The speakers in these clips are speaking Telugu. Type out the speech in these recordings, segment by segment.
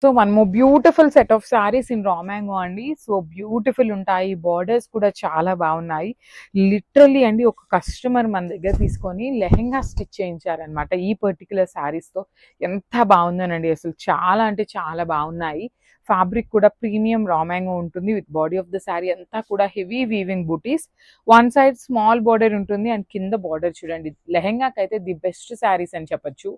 So one more beautiful set of saris in raw mango అండి. సో బ్యూటిఫుల్ ఉంటాయి, బార్డర్స్ కూడా చాలా బాగున్నాయి. లిటరల్లీ అండి ఒక కస్టమర్ మన దగ్గర తీసుకొని లెహెంగా స్టిచ్ చేయించారనమాట ఈ పర్టికులర్ శారీస్తో. ఎంత బాగుందోనండి, అసలు చాలా అంటే చాలా బాగున్నాయి. ఫ్యాబ్రిక్ కూడా ప్రీమియం రా మ్యాంగో ఉంటుంది. With body of the sari అంతా కూడా హెవీ వీవింగ్ బూటీస్, వన్ సైడ్ స్మాల్ బార్డర్ ఉంటుంది అండ్ కింద బార్డర్ చూడండి. లెహెంగాకి అయితే ది బెస్ట్ శారీస్ అని చెప్పొచ్చు.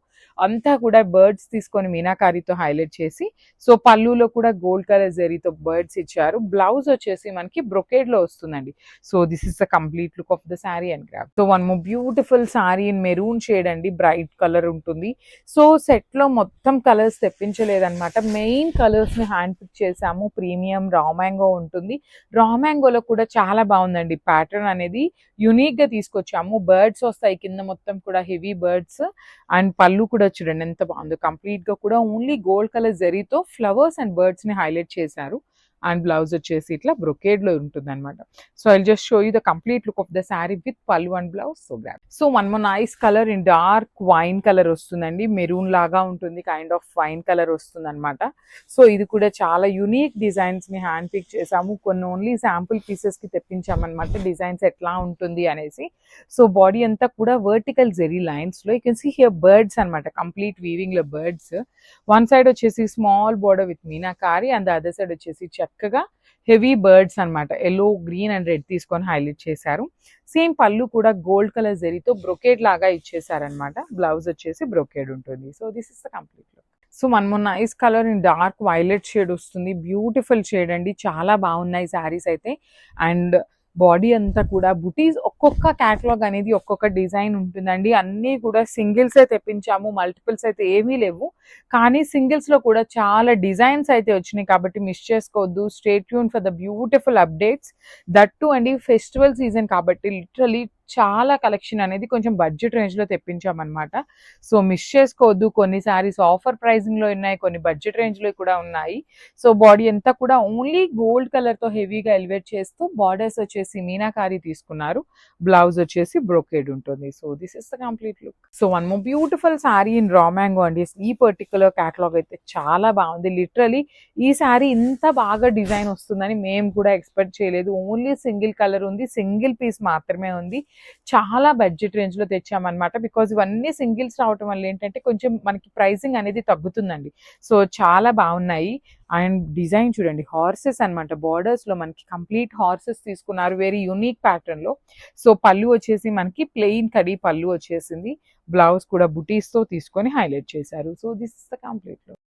అంతా కూడా బర్డ్స్ తీసుకొని మీనాకారితో హైలైట్ చేసి, సో పళ్ళులో కూడా గోల్డ్ కలర్ జరీతో బర్డ్స్ ఇచ్చారు. బ్లౌజ్ వచ్చేసి మనకి బ్రొకేడ్ లో వస్తుందండి. So this is the complete look of the sari and graph. So one more beautiful sari in maroon shade అండి, బ్రైట్ కలర్ ఉంటుంది. సో సెట్ లో మొత్తం కలర్స్ తెప్పించలేదన్నమాట, మెయిన్ కలర్స్ ని హ్యాండ్ పిక్ చేసాము. ప్రీమియం రా మ్యాంగో ఉంటుంది. రా మ్యాంగోలో కూడా చాలా బాగుందండి, ప్యాటర్న్ అనేది యునిక్ గా తీసుకొచ్చాము. బర్డ్స్ వస్తాయి కింద మొత్తం కూడా హెవీ బర్డ్స్, అండ్ పళ్ళు కూడా చూడండి ఎంత బాగుందో. కంప్లీట్ గా కూడా ఓన్లీ గోల్డ్ కలర్ జరీతో ఫ్లవర్స్ అండ్ బర్డ్స్ ని హైలైట్ చేశారు. అండ్ బ్లౌజ్ వచ్చేసి ఇట్లా బ్రొకేడ్ లో ఉంటుంది అనమాట. So I just show you the complete look of the sari with pallu and blouse. So grand. So one more nice colour in dark wine colour వస్తుందండి, మెరూన్ లాగా ఉంటుంది, కైండ్ ఆఫ్ వైన్ కలర్ వస్తుంది అనమాట. సో ఇది కూడా చాలా యునిక్ డిజైన్స్ ని హ్యాండ్ పిక్ చేసాము. కొన్ని ఓన్లీ శాంపుల్ పీసెస్ కి తెప్పించామన్నమాట, డిజైన్స్ ఎట్లా ఉంటుంది అనేసి. సో బాడీ అంతా కూడా వర్టికల్ జెరీ లైన్స్ లో you can see here birds అనమాట, కంప్లీట్ వీవింగ్ లో బర్డ్స్. వన్ సైడ్ వచ్చేసి small border with meenakari and the other side వచ్చేసి చక్కగా హెవీ బర్డ్స్ అనమాట, ఎల్లో గ్రీన్ అండ్ రెడ్ తీసుకొని హైలైట్ చేశారు. సేమ్ పళ్ళు కూడా గోల్డ్ కలర్ జరీతో బ్రొకేడ్ లాగా ఇచ్చేసారనమాట. బ్లౌజ్ వచ్చేసి బ్రొకేడ్ ఉంటుంది. So this is the complete look. So one more nice colour in dark violet shade వస్తుంది, బ్యూటిఫుల్ షేడ్ అండి, చాలా బాగున్నాయి శారీస్ అయితే. అండ్ బాడీ అంతా కూడా బుటీస్, ఒక్కొక్క క్యాటలాగ్ అనేది ఒక్కొక్క డిజైన్ ఉంటుందండి. అన్నీ కూడా సింగిల్సే తెప్పించాము, మల్టిపుల్స్ అయితే ఏమీ లేవు. కానీ సింగిల్స్లో కూడా చాలా డిజైన్స్ అయితే వచ్చినాయి, కాబట్టి మిస్ చేసుకోవద్దు. Stay tune for the beautiful updates. That to అండి ఫెస్టివల్ సీజన్ కాబట్టి లిటరలీ చాలా కలెక్షన్ అనేది కొంచెం బడ్జెట్ రేంజ్లో తెప్పించామన్నమాట. సో మిస్ చేసుకోవద్దు. కొన్ని శారీస్ ఆఫర్ ప్రైజింగ్లో ఉన్నాయి, కొన్ని బడ్జెట్ రేంజ్లో కూడా ఉన్నాయి. సో బాడీ అంతా కూడా ఓన్లీ గోల్డ్ కలర్తో హెవీగా ఎలివేట్ చేస్తూ బార్డర్స్ వచ్చేసి మీనాకారి తీసుకున్నారు. బ్లౌజ్ వచ్చేసి బ్రోకేడ్ ఉంటుంది. So this is the complete look. So one more beautiful sari in raw mango అండి. ఈ పర్టికులర్ క్యాటలాగ్ అయితే చాలా బాగుంది. లిటరలీ ఈ శారీ ఇంత బాగా డిజైన్ వస్తుందని మేము కూడా ఎక్స్పెక్ట్ చేయలేదు. ఓన్లీ సింగిల్ కలర్ ఉంది, సింగిల్ పీస్ మాత్రమే ఉంది. చాలా బడ్జెట్ రేంజ్ లో తెచ్చామన్నమాట. బికాజ్ ఇవన్నీ సింగిల్స్ రావటం వల్ల ఏంటంటే కొంచెం మనకి ప్రైసింగ్ అనేది తగ్గుతుందండి. సో చాలా బాగున్నాయి. అండ్ డిజైన్ చూడండి, హార్సెస్ అనమాట, బార్డర్స్ లో మనకి కంప్లీట్ హార్సెస్ తీసుకున్నారు, వెరీ యూనిక్ ప్యాటర్న్ లో. సో పళ్ళు వచ్చేసి మనకి ప్లెయిన్ కడీ పళ్ళు వచ్చేసింది. బ్లౌజ్ కూడా బుటీస్ తో తీసుకొని హైలైట్ చేశారు. So this is the complete look.